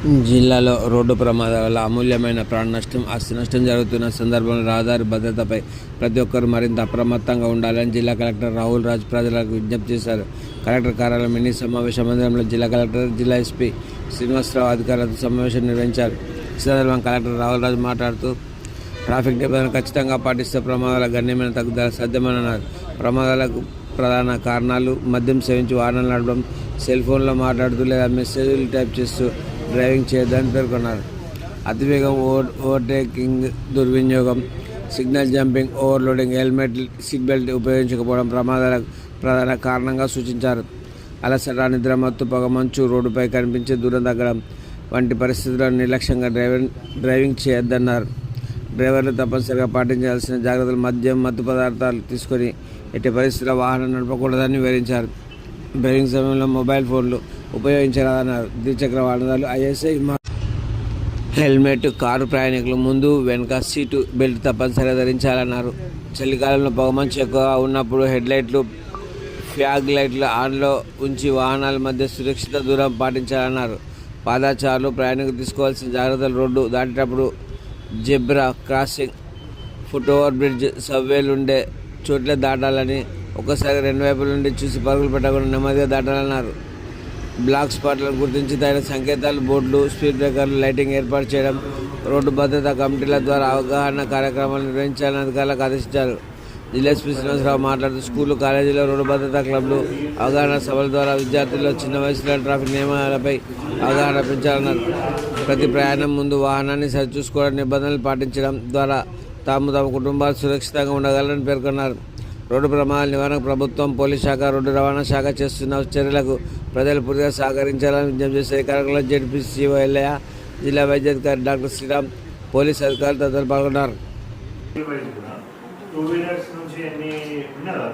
జిల్లాలో రోడ్డు ప్రమాదాల వల్ల అమూల్యమైన ప్రాణ నష్టం, ఆస్తి నష్టం జరుగుతున్న సందర్భంలో రహదారి భద్రతపై ప్రతి ఒక్కరూ మరింత అప్రమత్తంగా ఉండాలని జిల్లా కలెక్టర్ రాహుల్ రాజ్ ప్రజలకు విజ్ఞప్తి చేశారు. కలెక్టర్ కార్యాలయం మినీ సమావేశ మందిరంలో జిల్లా కలెక్టర్, జిల్లా ఎస్పీ శ్రీనివాసరావు అధికారులతో సమావేశం నిర్వహించారు. ఈ సందర్భంగా కలెక్టర్ రాహుల్ రాజ్ మాట్లాడుతూ, ట్రాఫిక్ నిబంధనలు ఖచ్చితంగా పాటిస్తే ప్రమాదాల గణనీయమైన తగ్గుదల సాధ్యమన్నారు. ప్రమాదాలకు ప్రధాన కారణాలు మద్యం సేవించి వాహనాలు నడపడం, సెల్ ఫోన్లో మాట్లాడుతూ లేదా మెసేజ్లు టైప్ చేస్తూ డ్రైవింగ్ చేయొద్దని పేర్కొన్నారు. అతివేగం, ఓవర్టేకింగ్, దుర్వినియోగం, signal jumping, overloading, helmet, seat belt ఉపయోగించకపోవడం ప్రమాదాలకు ప్రధాన కారణంగా సూచించారు. అలసట, నిద్రమత్తు, పొగమంచు, రోడ్డుపై కనిపించే దూరం తగ్గడం వంటి పరిస్థితుల్లో నిర్లక్ష్యంగా డ్రైవింగ్ చేయొద్దన్నారు. డ్రైవర్లు తప్పనిసరిగా పాటించాల్సిన జాగ్రత్తలు: మద్యం, మత్తు పదార్థాలు తీసుకొని ఎట్టి పరిస్థితుల్లో వాహనం నడపకూడదని వివరించారు. డ్రైవింగ్ సమయంలో మొబైల్ ఫోన్లు ఉపయోగించరాదన్నారు. ద్విచక్ర వాహనాలు, ఐఎస్ఐ హెల్మెట్, కారు ప్రయాణికులు ముందు వెనుక సీటు బెల్ట్ తప్పనిసరిగా ధరించాలన్నారు. చలికాలంలో పొగమంచు ఎక్కువగా ఉన్నప్పుడు హెడ్లైట్లు, ఫ్యాగ్ లైట్లు ఆన్లో ఉంచి వాహనాల మధ్య సురక్షిత దూరం పాటించాలన్నారు. పాదచారులు, ప్రయాణికులు తీసుకోవాల్సిన జాగ్రత్తలు: రోడ్డు దాటేటప్పుడు zebra crossing, foot over bridge, సబ్వేలు ఉండే చోట్లే దాటాలని, ఒక్కసారి రెండు వైపుల నుండి చూసి పరుగులు పెట్టకుండా నెమ్మదిగా దాటాలన్నారు. బ్లాక్ స్పాట్లను గుర్తించి తగిన సంకేతాలు, బోర్డులు, స్పీడ్ బ్రేకర్లు, లైటింగ్ ఏర్పాటు చేయడం, రోడ్డు భద్రతా కమిటీల ద్వారా అవగాహన కార్యక్రమాలు నిర్వహించాలని అధికారులకు ఆదేశించారు. జిల్లా ఎస్పీ శ్రీనివాసరావు మాట్లాడుతూ, స్కూలు, కాలేజీలో రోడ్డు భద్రతా క్లబ్లు, అవగాహన సభల ద్వారా విద్యార్థుల్లో చిన్న వయసులో ట్రాఫిక్ నియమాలపై అవగాహన పెంచాలన్నారు. ప్రతి ప్రయాణం ముందు వాహనాన్ని సరిచూసుకోవడం, నిబంధనలు పాటించడం ద్వారా తమ కుటుంబాలు సురక్షితంగా ఉండగలరని పేర్కొన్నారు. రోడ్డు ప్రమాదాల నివారణకు ప్రభుత్వం, పోలీస్ శాఖ, రోడ్డు రవాణా శాఖ చేస్తున్న చర్యలకు ప్రజలు పూర్తిగా సహకరించాలని విజ్ఞప్తి చేశారు. ఈ కార్యక్రమంలో జెడ్పీసీఓ ఎల్లయ్య, జిల్లా వైద్యాధికారి డాక్టర్ శ్రీరామ్, పోలీస్ అధికారులు తదితరులు పాల్గొన్నారు. టూ వీలర్స్ నుంచి ఎన్ని ఉన్నదా?